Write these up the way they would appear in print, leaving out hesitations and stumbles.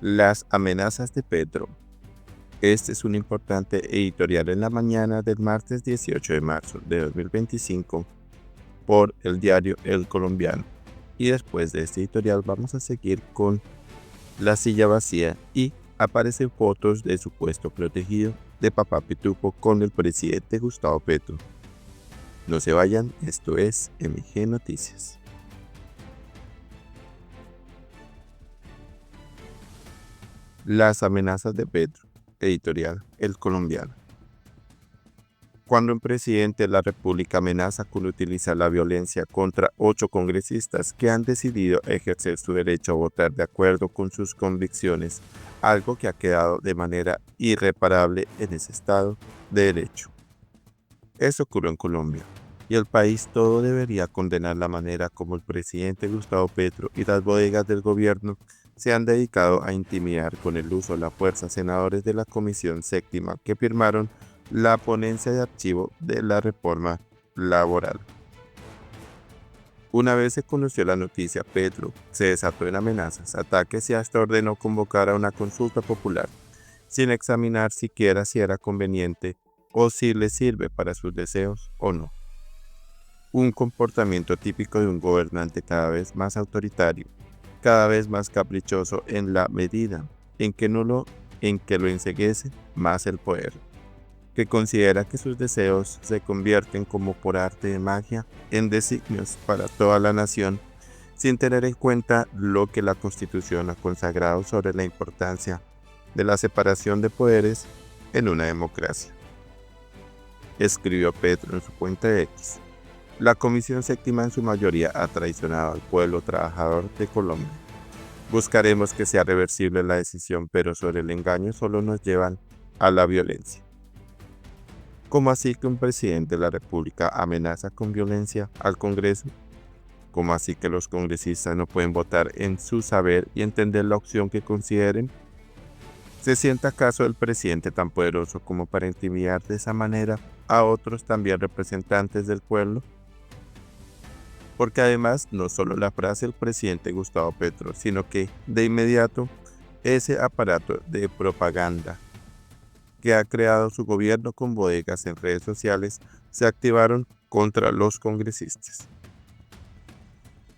Las amenazas de Petro. Este es un importante editorial en la mañana del martes 18 de marzo de 2025 por el diario El Colombiano. Y después de este editorial vamos a seguir con la silla vacía y aparecen fotos de su puesto protegido de Papá Pitufo con el presidente Gustavo Petro. No se vayan, esto es MG Noticias. Las amenazas de Petro. Editorial El Colombiano. Cuando un presidente de la República amenaza con utilizar la violencia contra 8 congresistas que han decidido ejercer su derecho a votar de acuerdo con sus convicciones, algo que ha quedado de manera irreparable en ese Estado de Derecho. Eso ocurrió en Colombia, y el país todo debería condenar la manera como el presidente Gustavo Petro y las bodegas del gobierno se han dedicado a intimidar con el uso de la fuerza senadores de la Comisión Séptima que firmaron la ponencia de archivo de la reforma laboral. Una vez se conoció la noticia, Petro se desató en amenazas, ataques y hasta ordenó convocar a una consulta popular, sin examinar siquiera si era conveniente o si le sirve para sus deseos o no. Un comportamiento típico de un gobernante cada vez más autoritario, cada vez más caprichoso en la medida en que lo enceguece más el poder, que considera que sus deseos se convierten como por arte de magia en designios para toda la nación, sin tener en cuenta lo que la Constitución ha consagrado sobre la importancia de la separación de poderes en una democracia. Escribió Petro en su cuenta de X. La Comisión Séptima en su mayoría ha traicionado al pueblo trabajador de Colombia. Buscaremos que sea reversible la decisión, pero sobre el engaño solo nos llevan a la violencia. ¿Cómo así que un presidente de la República amenaza con violencia al Congreso? ¿Cómo así que los congresistas no pueden votar en su saber y entender la opción que consideren? ¿Se siente acaso el presidente tan poderoso como para intimidar de esa manera a otros también representantes del pueblo? Porque además no solo la frase del presidente Gustavo Petro, sino que de inmediato ese aparato de propaganda que ha creado su gobierno con bodegas en redes sociales se activaron contra los congresistas.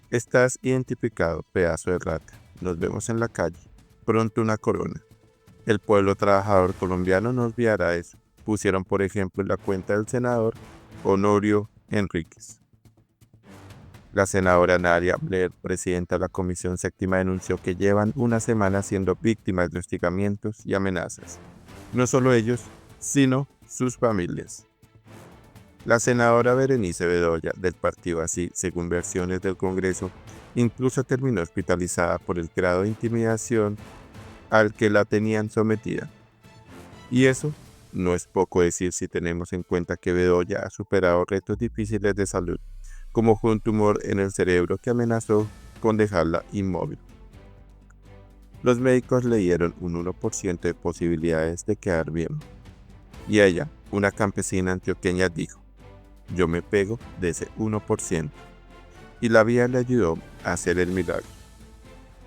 Estás identificado, pedazo de rata. Nos vemos en la calle. Pronto una corona. El pueblo trabajador colombiano no olvidará eso. Pusieron, por ejemplo, en la cuenta del senador Honorio Enríquez. La senadora Nadia Blair, presidenta de la Comisión Séptima, denunció que llevan una semana siendo víctimas de hostigamientos y amenazas. No solo ellos, sino sus familias. La senadora Berenice Bedoya, del partido Así, según versiones del Congreso, incluso terminó hospitalizada por el grado de intimidación al que la tenían sometida. Y eso no es poco decir si tenemos en cuenta que Bedoya ha superado retos difíciles de salud, como fue un tumor en el cerebro que amenazó con dejarla inmóvil. Los médicos le dieron un 1% de posibilidades de quedar bien. Y ella, una campesina antioqueña, dijo: yo me pego de ese 1%. Y la vida le ayudó a hacer el milagro.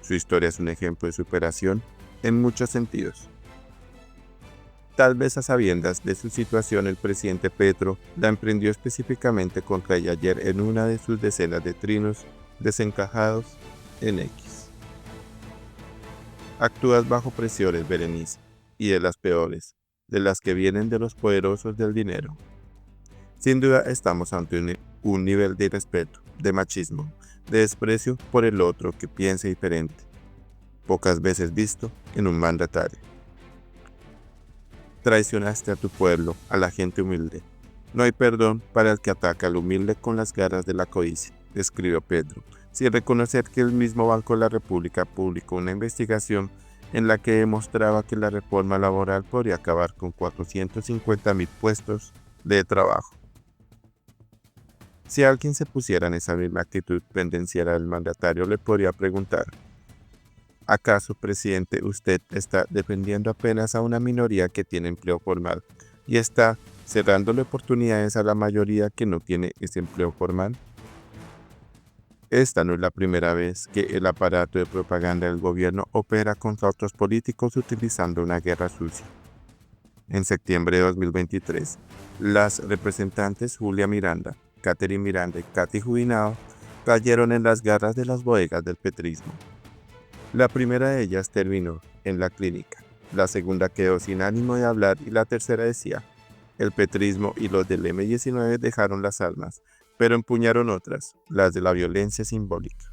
Su historia es un ejemplo de superación en muchos sentidos. Tal vez a sabiendas de su situación, el presidente Petro la emprendió específicamente contra ella ayer en una de sus decenas de trinos desencajados en X. Actúas bajo presiones, Berenice, y de las peores, de las que vienen de los poderosos del dinero. Sin duda estamos ante un nivel de irrespeto, de machismo, de desprecio por el otro que piense diferente, pocas veces visto en un mandatario. Traicionaste a tu pueblo, a la gente humilde. No hay perdón para el que ataca al humilde con las garras de la codicia, escribió Petro, sin reconocer que el mismo Banco de la República publicó una investigación en la que demostraba que la reforma laboral podría acabar con 450,000 puestos de trabajo. Si alguien se pusiera en esa misma actitud pendenciera del mandatario, le podría preguntar: ¿acaso, presidente, usted está defendiendo apenas a una minoría que tiene empleo formal y está cerrándole oportunidades a la mayoría que no tiene ese empleo formal? Esta no es la primera vez que el aparato de propaganda del gobierno opera contra otros políticos utilizando una guerra sucia. En septiembre de 2023, las representantes Julia Miranda, Catherine Miranda y Katy Jubinao cayeron en las garras de las bodegas del petrismo. La primera de ellas terminó en la clínica, la segunda quedó sin ánimo de hablar y la tercera decía: el petrismo y los del M-19 dejaron las armas, pero empuñaron otras, las de la violencia simbólica.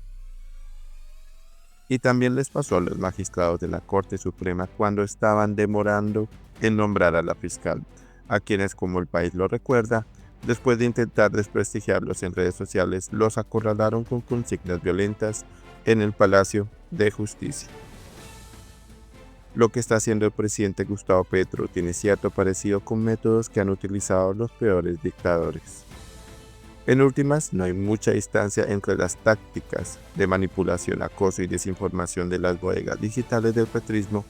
Y también les pasó a los magistrados de la Corte Suprema cuando estaban demorando en nombrar a la fiscal, a quienes, como el país lo recuerda, después de intentar desprestigiarlos en redes sociales, los acorralaron con consignas violentas en el Palacio de Justicia. Lo que está haciendo el presidente Gustavo Petro tiene cierto parecido con métodos que han utilizado los peores dictadores. En últimas, no hay mucha distancia entre las tácticas de manipulación, acoso y desinformación de las bodegas digitales del petrismo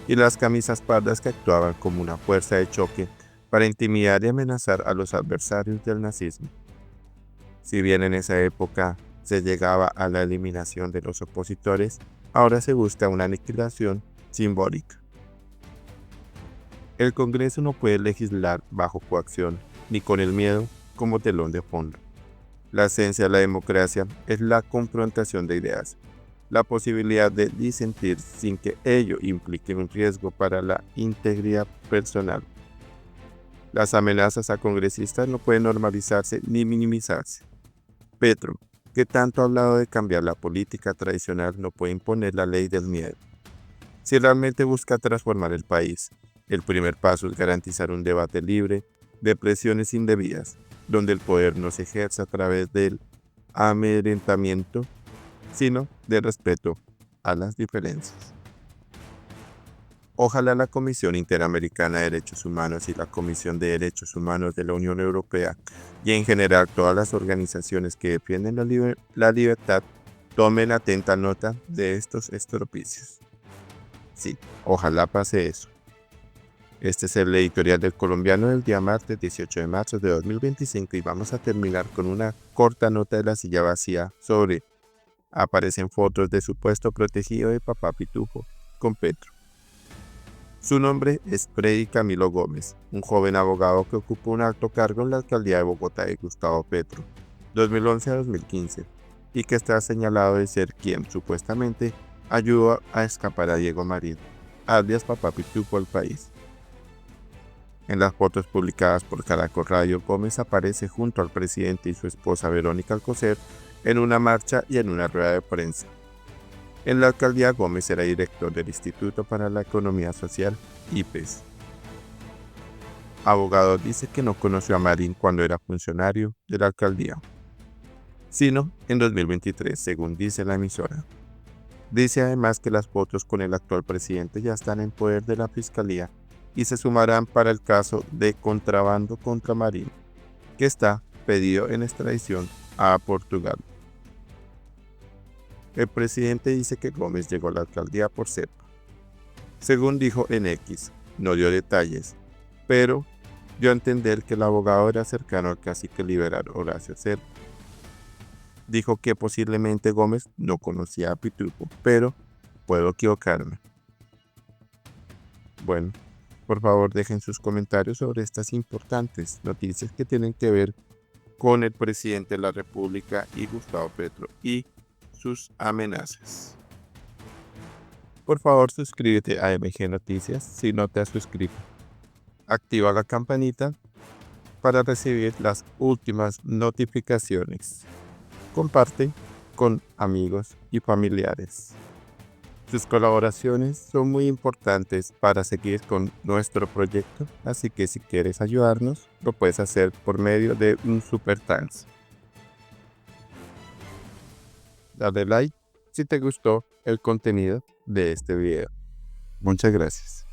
y las camisas pardas que actuaban como una fuerza de choque para intimidar y amenazar a los adversarios del nazismo. Si bien en esa época se llegaba a la eliminación de los opositores, ahora se busca una aniquilación simbólica. El Congreso no puede legislar bajo coacción ni con el miedo como telón de fondo. La esencia de la democracia es la confrontación de ideas, la posibilidad de disentir sin que ello implique un riesgo para la integridad personal. Las amenazas a congresistas no pueden normalizarse ni minimizarse. Petro, que tanto ha hablado de cambiar la política tradicional, no puede imponer la ley del miedo. Si realmente busca transformar el país, el primer paso es garantizar un debate libre de presiones indebidas, donde el poder no se ejerce a través del amedrentamiento, sino del respeto a las diferencias. Ojalá la Comisión Interamericana de Derechos Humanos y la Comisión de Derechos Humanos de la Unión Europea y en general todas las organizaciones que defienden la libertad tomen atenta nota de estos estropicios. Sí, ojalá pase eso. Este es el editorial del Colombiano del día martes 18 de marzo de 2025 y vamos a terminar con una corta nota de la silla vacía sobre: aparecen fotos de supuesto protegido de Papá Pitufo con Petro. Su nombre es Freddy Camilo Gómez, un joven abogado que ocupó un alto cargo en la alcaldía de Bogotá de Gustavo Petro, 2011 a 2015, y que está señalado de ser quien supuestamente ayudó a escapar a Diego Marín, alias Papá Pitufo, al país. En las fotos publicadas por Caracol Radio, Gómez aparece junto al presidente y su esposa Verónica Alcocer en una marcha y en una rueda de prensa. En la alcaldía, Gómez era director del Instituto para la Economía Social, IPES. Abogado dice que no conoció a Marín cuando era funcionario de la alcaldía, sino en 2023, según dice la emisora. Dice además que las fotos con el actual presidente ya están en poder de la Fiscalía y se sumarán para el caso de contrabando contra Marín, que está pedido en extradición a Portugal. El presidente dice que Gómez llegó a la alcaldía por cepa. Según dijo en X, no dio detalles, pero dio a entender que el abogado era cercano al cacique liberal Horacio Serpa. Dijo que posiblemente Gómez no conocía a Pitufo, pero puedo equivocarme. Bueno, por favor dejen sus comentarios sobre estas importantes noticias que tienen que ver con el presidente de la República y Gustavo Petro y sus amenazas. Por favor, suscríbete a MG Noticias si no te has suscrito. Activa la campanita para recibir las últimas notificaciones. Comparte con amigos y familiares. Sus colaboraciones son muy importantes para seguir con nuestro proyecto, así que si quieres ayudarnos, lo puedes hacer por medio de un super thanks. Dale like si te gustó el contenido de este video. Muchas gracias.